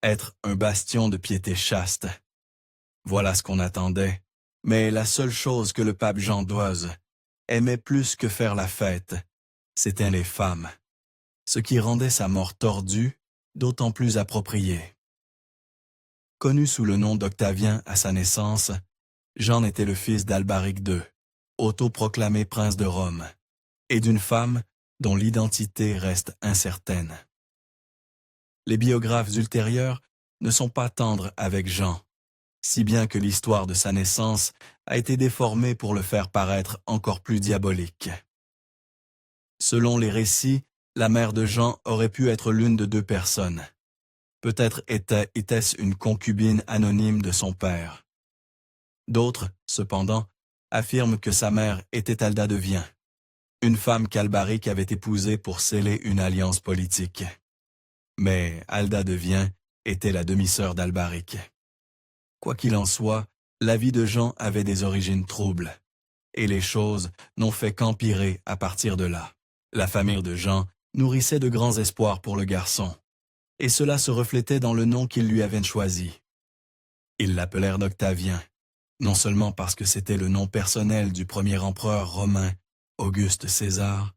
être un bastion de piété chaste. Voilà ce qu'on attendait, mais la seule chose que le pape Jean XII aimait plus que faire la fête, c'étaient les femmes, ce qui rendait sa mort tordue, d'autant plus appropriée. Connu sous le nom d'Octavien à sa naissance, Jean était le fils d'Albaric II, autoproclamé prince de Rome, et d'une femme dont l'identité reste incertaine. Les biographes ultérieurs ne sont pas tendres avec Jean, si bien que l'histoire de sa naissance a été déformée pour le faire paraître encore plus diabolique. Selon les récits, la mère de Jean aurait pu être l'une de deux personnes. Peut-être était-ce une concubine anonyme de son père. D'autres, cependant, affirment que sa mère était Alda de Vien, une femme qu'Albaric avait épousée pour sceller une alliance politique. Mais Alda de Vien était la demi-sœur d'Albaric. Quoi qu'il en soit, la vie de Jean avait des origines troubles, et les choses n'ont fait qu'empirer à partir de là. La famille de Jean nourrissait de grands espoirs pour le garçon, et cela se reflétait dans le nom qu'ils lui avaient choisi. Ils l'appelèrent d'Octavien, non seulement parce que c'était le nom personnel du premier empereur romain, Auguste César,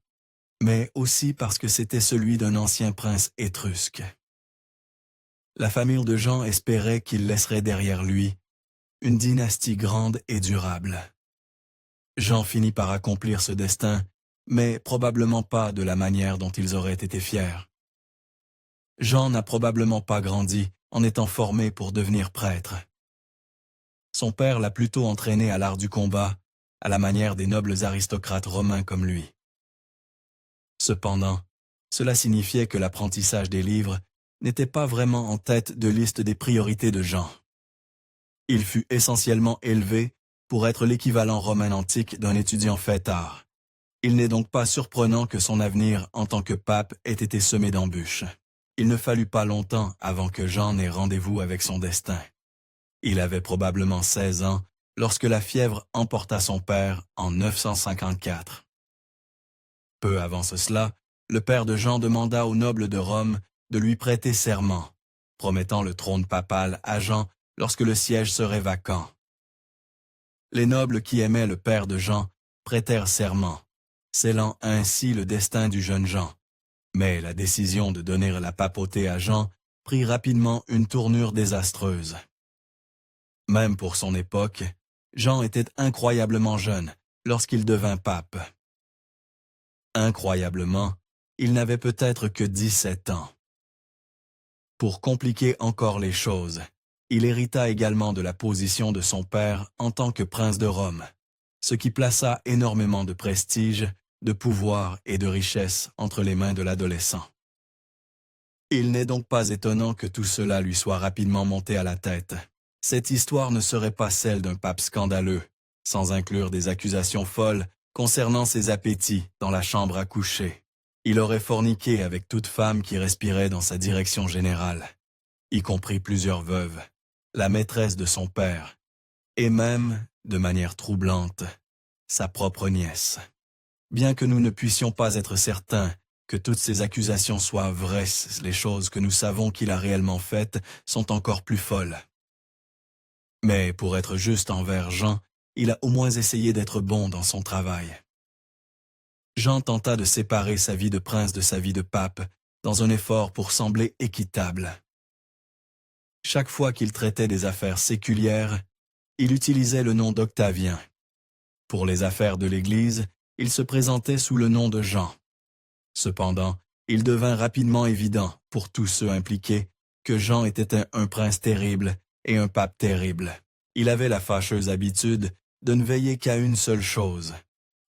mais aussi parce que c'était celui d'un ancien prince étrusque. La famille de Jean espérait qu'il laisserait derrière lui une dynastie grande et durable. Jean finit par accomplir ce destin, mais probablement pas de la manière dont ils auraient été fiers. Jean n'a probablement pas grandi en étant formé pour devenir prêtre. Son père l'a plutôt entraîné à l'art du combat, à la manière des nobles aristocrates romains comme lui. Cependant, cela signifiait que l'apprentissage des livres n'était pas vraiment en tête de liste des priorités de Jean. Il fut essentiellement élevé pour être l'équivalent romain antique d'un étudiant fêtard. Il n'est donc pas surprenant que son avenir en tant que pape ait été semé d'embûches. Il ne fallut pas longtemps avant que Jean n'ait rendez-vous avec son destin. Il avait probablement 16 ans lorsque la fièvre emporta son père en 954. Peu avant cela, le père de Jean demanda aux nobles de Rome de lui prêter serment, promettant le trône papal à Jean lorsque le siège serait vacant. Les nobles qui aimaient le père de Jean prêtèrent serment, scellant ainsi le destin du jeune Jean. Mais la décision de donner la papauté à Jean prit rapidement une tournure désastreuse. Même pour son époque, Jean était incroyablement jeune lorsqu'il devint pape. Incroyablement, il n'avait peut-être que 17 ans. Pour compliquer encore les choses, il hérita également de la position de son père en tant que prince de Rome, ce qui plaça énormément de prestige, de pouvoir et de richesse entre les mains de l'adolescent. Il n'est donc pas étonnant que tout cela lui soit rapidement monté à la tête. Cette histoire ne serait pas celle d'un pape scandaleux, sans inclure des accusations folles concernant ses appétits dans la chambre à coucher. Il aurait forniqué avec toute femme qui respirait dans sa direction générale, y compris plusieurs veuves, la maîtresse de son père, et même, de manière troublante, sa propre nièce. Bien que nous ne puissions pas être certains que toutes ces accusations soient vraies, les choses que nous savons qu'il a réellement faites sont encore plus folles. Mais pour être juste envers Jean, il a au moins essayé d'être bon dans son travail. Jean tenta de séparer sa vie de prince de sa vie de pape, dans un effort pour sembler équitable. Chaque fois qu'il traitait des affaires séculières, il utilisait le nom d'Octavien. Pour les affaires de l'Église, il se présentait sous le nom de Jean. Cependant, il devint rapidement évident, pour tous ceux impliqués, que Jean était un prince terrible et un pape terrible. Il avait la fâcheuse habitude de ne veiller qu'à une seule chose,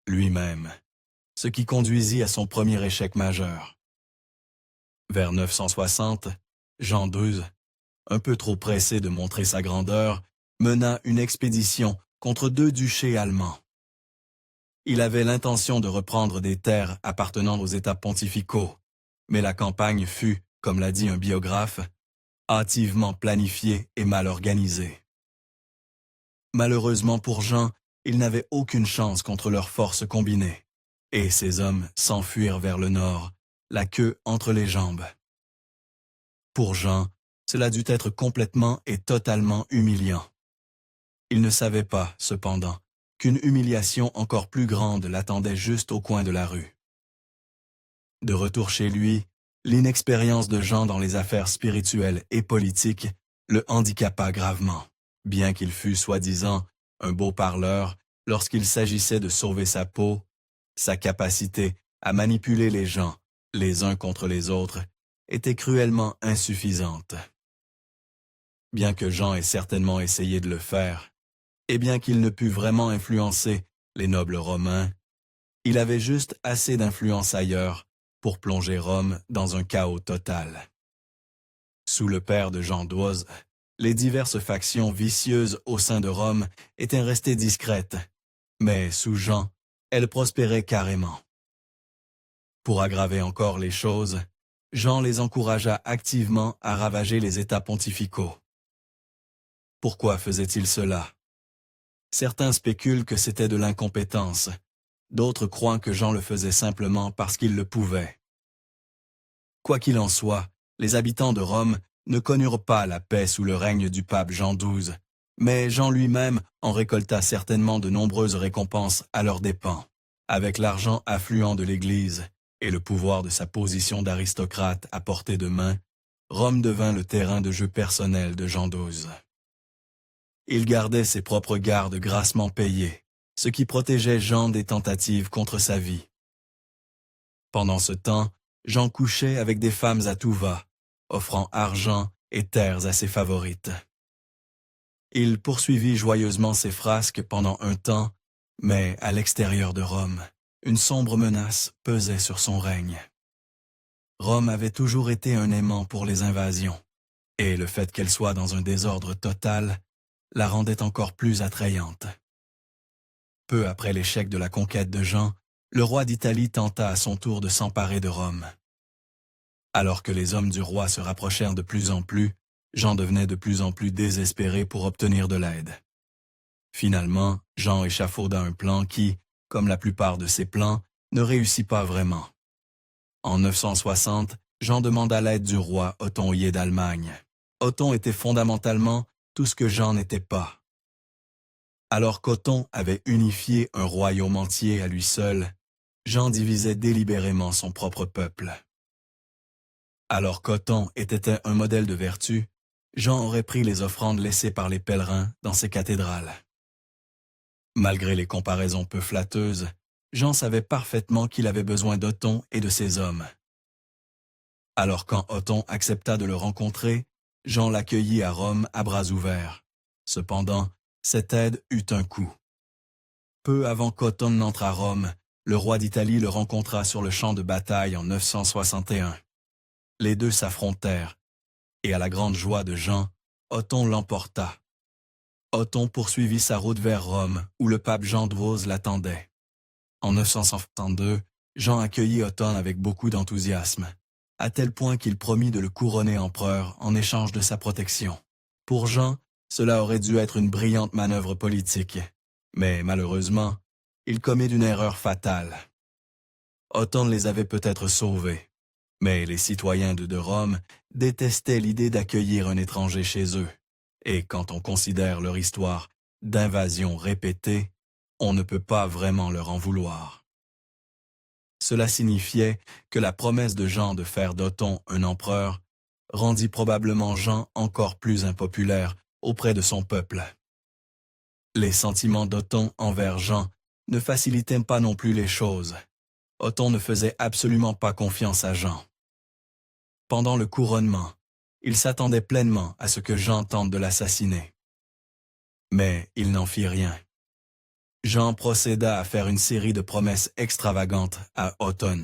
lui-même, ce qui conduisit à son premier échec majeur. Vers 960, Jean II, un peu trop pressé de montrer sa grandeur, mena une expédition contre 2 duchés allemands. Il avait l'intention de reprendre des terres appartenant aux États pontificaux, mais la campagne fut, comme l'a dit un biographe, hâtivement planifiée et mal organisée. Malheureusement pour Jean, il n'avait aucune chance contre leurs forces combinées, et ses hommes s'enfuirent vers le nord, la queue entre les jambes. Pour Jean, Cela dut être complètement et totalement humiliant. Il ne savait pas, cependant, qu'une humiliation encore plus grande l'attendait juste au coin de la rue. De retour chez lui, l'inexpérience de Jean dans les affaires spirituelles et politiques le handicapa gravement. Bien qu'il fût soi-disant un beau parleur, lorsqu'il s'agissait de sauver sa peau, sa capacité à manipuler les gens, les uns contre les autres, était cruellement insuffisante. Bien que Jean ait certainement essayé de le faire, et bien qu'il ne pût vraiment influencer les nobles romains, il avait juste assez d'influence ailleurs pour plonger Rome dans un chaos total. Sous le père de Jean d'Oise, les diverses factions vicieuses au sein de Rome étaient restées discrètes, mais sous Jean, elles prospéraient carrément. Pour aggraver encore les choses, Jean les encouragea activement à ravager les États pontificaux. Pourquoi faisait-il cela? Certains spéculent que c'était de l'incompétence, d'autres croient que Jean le faisait simplement parce qu'il le pouvait. Quoi qu'il en soit, les habitants de Rome ne connurent pas la paix sous le règne du pape Jean XII, mais Jean lui-même en récolta certainement de nombreuses récompenses à leurs dépens. Avec l'argent affluent de l'Église et le pouvoir de sa position d'aristocrate à portée de main, Rome devint le terrain de jeu personnel de Jean XII. Il gardait ses propres gardes grassement payés, ce qui protégeait Jean des tentatives contre sa vie. Pendant ce temps, Jean couchait avec des femmes à tout va, offrant argent et terres à ses favorites. Il poursuivit joyeusement ses frasques pendant un temps, mais à l'extérieur de Rome, une sombre menace pesait sur son règne. Rome avait toujours été un aimant pour les invasions, et le fait qu'elle soit dans un désordre total la rendait encore plus attrayante. Peu après l'échec de la conquête de Jean, le roi d'Italie tenta à son tour de s'emparer de Rome. Alors que les hommes du roi se rapprochèrent de plus en plus, Jean devenait de plus en plus désespéré pour obtenir de l'aide. Finalement, Jean échafauda un plan qui, comme la plupart de ses plans, ne réussit pas vraiment. En 960, Jean demanda l'aide du roi Othon Ier d'Allemagne. Othon était fondamentalement tout ce que Jean n'était pas. Alors qu'Othon avait unifié un royaume entier à lui seul, Jean divisait délibérément son propre peuple. Alors qu'Othon était un modèle de vertu, Jean aurait pris les offrandes laissées par les pèlerins dans ses cathédrales. Malgré les comparaisons peu flatteuses, Jean savait parfaitement qu'il avait besoin d'Othon et de ses hommes. Alors quand Othon accepta de le rencontrer, Jean l'accueillit à Rome à bras ouverts. Cependant, cette aide eut un coût. Peu avant qu'Othon n'entre à Rome, le roi d'Italie le rencontra sur le champ de bataille en 961. Les deux s'affrontèrent, et à la grande joie de Jean, Othon l'emporta. Othon poursuivit sa route vers Rome, où le pape Jean XII l'attendait. En 962, Jean accueillit Othon avec beaucoup d'enthousiasme, à tel point qu'il promit de le couronner empereur en échange de sa protection. Pour Jean, cela aurait dû être une brillante manœuvre politique, mais malheureusement, il commet une erreur fatale. Othon les avait peut-être sauvés, mais les citoyens de Rome détestaient l'idée d'accueillir un étranger chez eux, et quand on considère leur histoire d'invasion répétée, on ne peut pas vraiment leur en vouloir. Cela signifiait que la promesse de Jean de faire d'Othon un empereur rendit probablement Jean encore plus impopulaire auprès de son peuple. Les sentiments d'Othon envers Jean ne facilitaient pas non plus les choses. Othon ne faisait absolument pas confiance à Jean. Pendant le couronnement, il s'attendait pleinement à ce que Jean tente de l'assassiner. Mais il n'en fit rien. Jean procéda à faire une série de promesses extravagantes à Othon.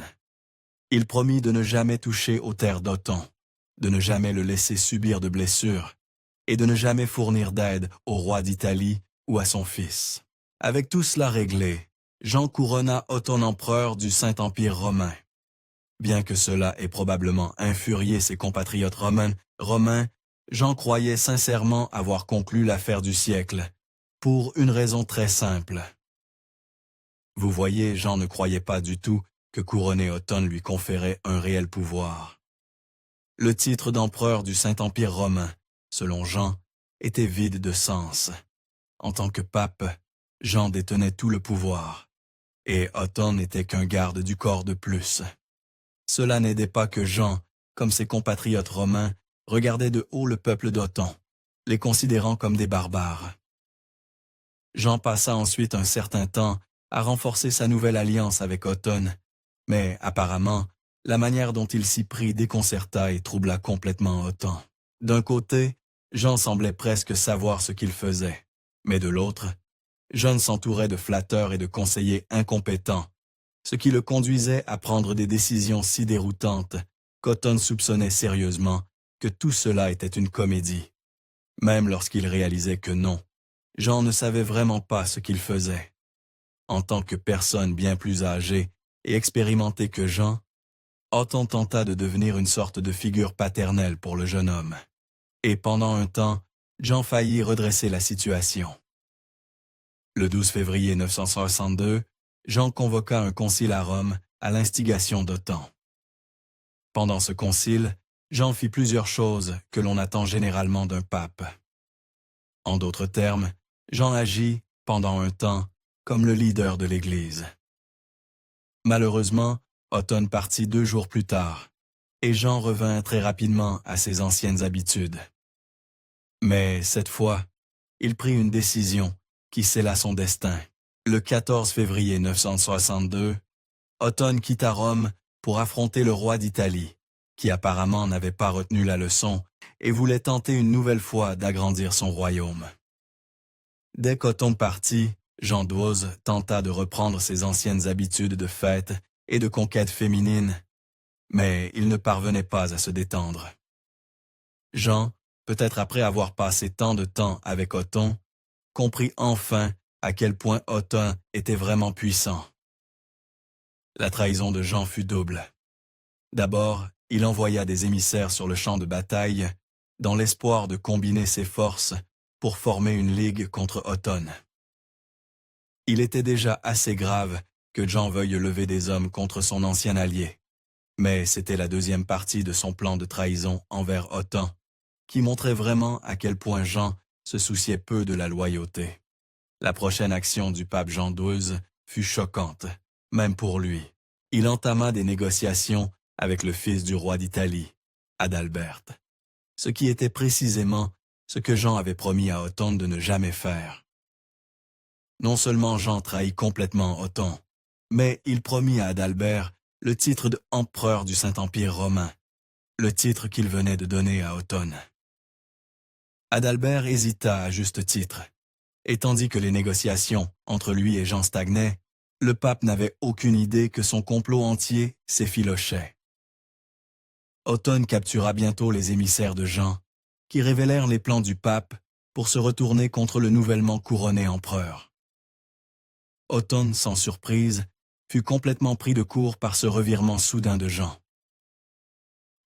Il promit de ne jamais toucher aux terres d'Othon, de ne jamais le laisser subir de blessures, et de ne jamais fournir d'aide au roi d'Italie ou à son fils. Avec tout cela réglé, Jean couronna Othon empereur du Saint-Empire romain. Bien que cela ait probablement infurié ses compatriotes romains, Jean croyait sincèrement avoir conclu l'affaire du siècle, pour une raison très simple. Vous voyez, Jean ne croyait pas du tout que couronner Othon lui conférait un réel pouvoir. Le titre d'empereur du Saint-Empire romain, selon Jean, était vide de sens. En tant que pape, Jean détenait tout le pouvoir, et Otton n'était qu'un garde du corps de plus. Cela n'aidait pas que Jean, comme ses compatriotes romains, regardait de haut le peuple d'Otton, les considérant comme des barbares. Jean passa ensuite un certain temps à renforcer sa nouvelle alliance avec Otton, mais apparemment, la manière dont il s'y prit déconcerta et troubla complètement Otton. D'un côté, Jean semblait presque savoir ce qu'il faisait, mais de l'autre, Jean s'entourait de flatteurs et de conseillers incompétents, ce qui le conduisait à prendre des décisions si déroutantes qu'Otton soupçonnait sérieusement que tout cela était une comédie, même lorsqu'il réalisait que non, Jean ne savait vraiment pas ce qu'il faisait. En tant que personne bien plus âgée et expérimentée que Jean, Otton tenta de devenir une sorte de figure paternelle pour le jeune homme. Et pendant un temps, Jean faillit redresser la situation. Le 12 février 962, Jean convoqua un concile à Rome à l'instigation d'Otton. Pendant ce concile, Jean fit plusieurs choses que l'on attend généralement d'un pape. En d'autres termes, Jean agit, pendant un temps, comme le leader de l'Église. Malheureusement, Otton partit 2 jours plus tard, et Jean revint très rapidement à ses anciennes habitudes. Mais cette fois, il prit une décision qui scella son destin. Le 14 février 962, Otton quitta Rome pour affronter le roi d'Italie, qui apparemment n'avait pas retenu la leçon et voulait tenter une nouvelle fois d'agrandir son royaume. Dès qu'Otton partit, Jean XII tenta de reprendre ses anciennes habitudes de fête et de conquête féminine, mais il ne parvenait pas à se détendre. Jean, peut-être après avoir passé tant de temps avec Otton, comprit enfin à quel point Otton était vraiment puissant. La trahison de Jean fut double. D'abord, il envoya des émissaires sur le champ de bataille, dans l'espoir de combiner ses forces pour former une ligue contre Otton. Il était déjà assez grave que Jean veuille lever des hommes contre son ancien allié, mais c'était la deuxième partie de son plan de trahison envers Otton, qui montrait vraiment à quel point Jean se souciait peu de la loyauté. La prochaine action du pape Jean XII fut choquante, même pour lui. Il entama des négociations avec le fils du roi d'Italie, Adalbert, ce qui était précisément ce que Jean avait promis à Otton de ne jamais faire. Non seulement Jean trahit complètement Otton, mais il promit à Adalbert le titre d'empereur du Saint-Empire romain, le titre qu'il venait de donner à Otton. Adalbert hésita à juste titre, et tandis que les négociations entre lui et Jean stagnaient, le pape n'avait aucune idée que son complot entier s'effilochait. Otton captura bientôt les émissaires de Jean, qui révélèrent les plans du pape pour se retourner contre le nouvellement couronné empereur. Otton, sans surprise, fut complètement pris de court par ce revirement soudain de Jean.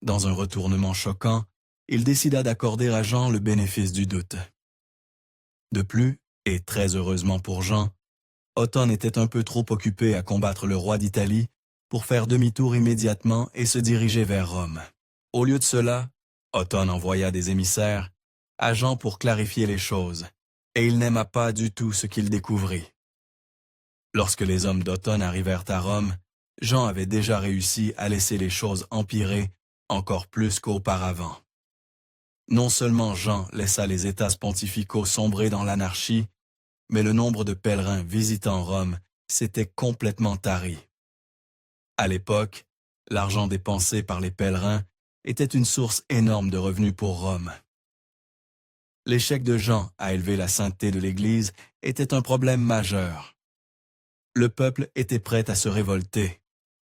Dans un retournement choquant, il décida d'accorder à Jean le bénéfice du doute. De plus, et très heureusement pour Jean, Otton était un peu trop occupé à combattre le roi d'Italie pour faire demi-tour immédiatement et se diriger vers Rome. Au lieu de cela, Otton envoya des émissaires à Jean pour clarifier les choses, et il n'aima pas du tout ce qu'il découvrit. Lorsque les hommes d'Otton arrivèrent à Rome, Jean avait déjà réussi à laisser les choses empirer encore plus qu'auparavant. Non seulement Jean laissa les États pontificaux sombrer dans l'anarchie, mais le nombre de pèlerins visitant Rome s'était complètement tari. À l'époque, l'argent dépensé par les pèlerins était une source énorme de revenus pour Rome. L'échec de Jean à élever la sainteté de l'Église était un problème majeur. Le peuple était prêt à se révolter,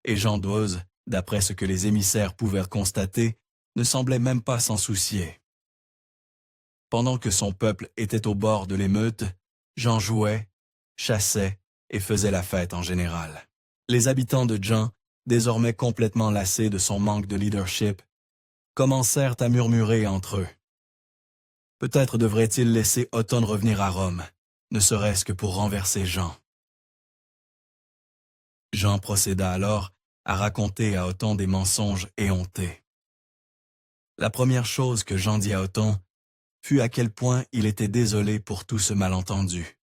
et Jean XII, d'après ce que les émissaires pouvaient constater, ne semblait même pas s'en soucier. Pendant que son peuple était au bord de l'émeute, Jean jouait, chassait et faisait la fête en général. Les habitants de Jean, désormais complètement lassés de son manque de leadership, commencèrent à murmurer entre eux. Peut-être devrait-il laisser Otton revenir à Rome, ne serait-ce que pour renverser Jean. Jean procéda alors à raconter à Otton des mensonges éhontés. La première chose que Jean dit à Othon fut à quel point il était désolé pour tout ce malentendu,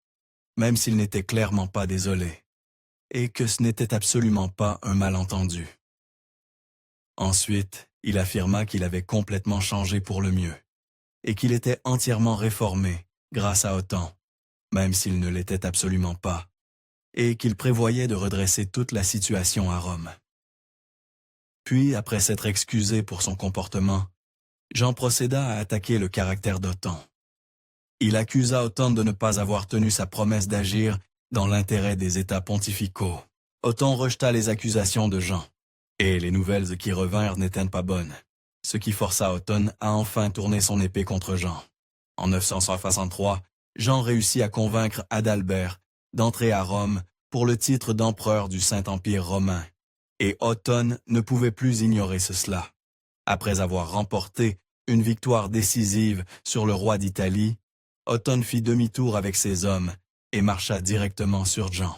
même s'il n'était clairement pas désolé, et que ce n'était absolument pas un malentendu. Ensuite, il affirma qu'il avait complètement changé pour le mieux, et qu'il était entièrement réformé grâce à Othon, même s'il ne l'était absolument pas, et qu'il prévoyait de redresser toute la situation à Rome. Puis, après s'être excusé pour son comportement, Jean procéda à attaquer le caractère d'Othon. Il accusa Othon de ne pas avoir tenu sa promesse d'agir dans l'intérêt des États pontificaux. Othon rejeta les accusations de Jean, et les nouvelles qui revinrent n'étaient pas bonnes, ce qui força Othon à enfin tourner son épée contre Jean. En 963, Jean réussit à convaincre Adalbert d'entrer à Rome pour le titre d'empereur du Saint-Empire romain, et Othon ne pouvait plus ignorer cela. Après avoir remporté une victoire décisive sur le roi d'Italie, Othon fit demi-tour avec ses hommes et marcha directement sur Jean.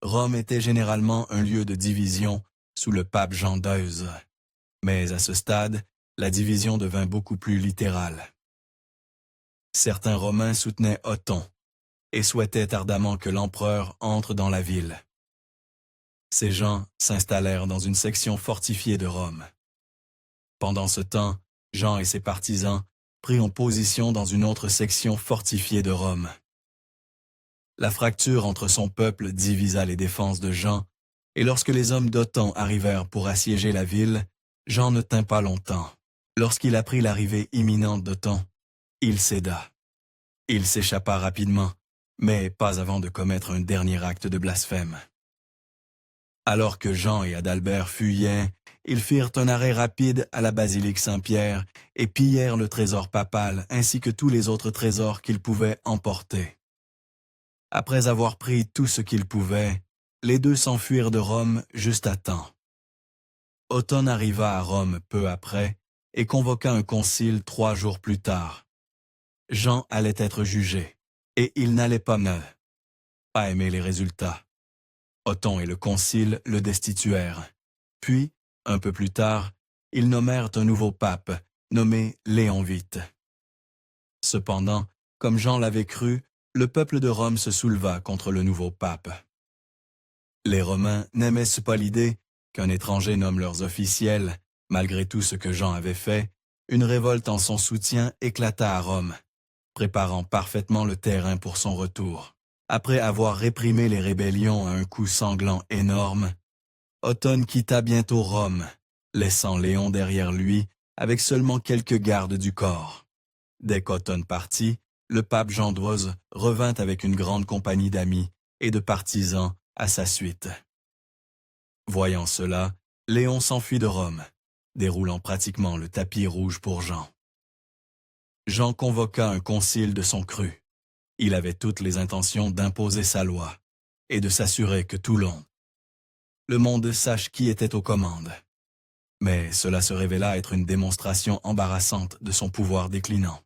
Rome était généralement un lieu de division sous le pape Jean II, mais à ce stade, la division devint beaucoup plus littérale. Certains Romains soutenaient Othon et souhaitaient ardemment que l'empereur entre dans la ville. Ces gens s'installèrent dans une section fortifiée de Rome. Pendant ce temps, Jean et ses partisans prirent position dans une autre section fortifiée de Rome. La fracture entre son peuple divisa les défenses de Jean, et lorsque les hommes d'Othon arrivèrent pour assiéger la ville, Jean ne tint pas longtemps. Lorsqu'il apprit l'arrivée imminente d'Othon, il céda. Il s'échappa rapidement, mais pas avant de commettre un dernier acte de blasphème. Alors que Jean et Adalbert fuyaient, ils firent un arrêt rapide à la basilique Saint-Pierre et pillèrent le trésor papal ainsi que tous les autres trésors qu'ils pouvaient emporter. Après avoir pris tout ce qu'ils pouvaient, les deux s'enfuirent de Rome juste à temps. Othon arriva à Rome peu après et convoqua un concile 3 jours plus tard. Jean allait être jugé, et il n'allait pas aimer les résultats. Othon et le concile le destituèrent. Puis, un peu plus tard, ils nommèrent un nouveau pape, nommé Léon VIII. Cependant, comme Jean l'avait cru, le peuple de Rome se souleva contre le nouveau pape. Les Romains n'aimaient pas l'idée qu'un étranger nomme leurs officiels, malgré tout ce que Jean avait fait. Une révolte en son soutien éclata à Rome, préparant parfaitement le terrain pour son retour. Après avoir réprimé les rébellions à un coup sanglant énorme, Othon quitta bientôt Rome, laissant Léon derrière lui avec seulement quelques gardes du corps. Dès qu'Othon partit, le pape Jean XII revint avec une grande compagnie d'amis et de partisans à sa suite. Voyant cela, Léon s'enfuit de Rome, déroulant pratiquement le tapis rouge pour Jean. Jean convoqua un concile de son cru. Il avait toutes les intentions d'imposer sa loi et de s'assurer que tout le monde sache qui était aux commandes. Mais cela se révéla être une démonstration embarrassante de son pouvoir déclinant.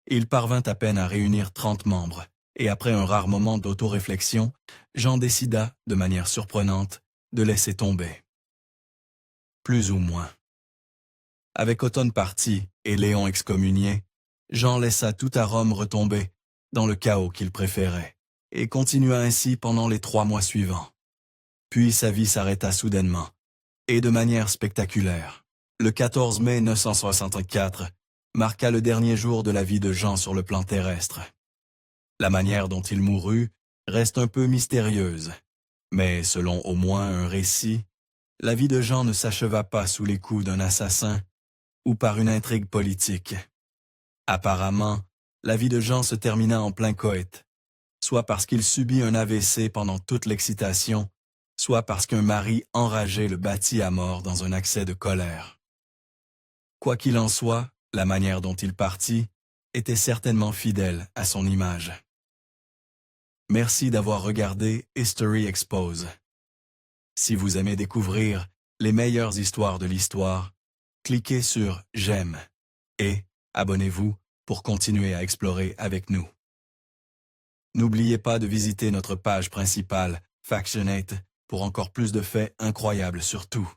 Il parvint à peine à réunir 30 membres, et après un rare moment d'autoréflexion, Jean décida, de manière surprenante, de laisser tomber. Plus ou moins. Avec Othon parti et Léon excommunié, Jean laissa tout à Rome retomber dans le chaos qu'il préférait, et continua ainsi pendant les 3 mois suivants. Puis sa vie s'arrêta soudainement, et de manière spectaculaire. Le 14 mai 964 marqua le dernier jour de la vie de Jean sur le plan terrestre. La manière dont il mourut reste un peu mystérieuse, mais selon au moins un récit, la vie de Jean ne s'acheva pas sous les coups d'un assassin ou par une intrigue politique. Apparemment, la vie de Jean se termina en plein coït, soit parce qu'il subit un AVC pendant toute l'excitation, soit parce qu'un mari enragé le battit à mort dans un accès de colère. Quoi qu'il en soit, la manière dont il partit était certainement fidèle à son image. Merci d'avoir regardé History Expose. Si vous aimez découvrir les meilleures histoires de l'histoire, cliquez sur « J'aime » et abonnez-vous pour continuer à explorer avec nous. N'oubliez pas de visiter notre page principale, Factionate, pour encore plus de faits incroyables sur tout.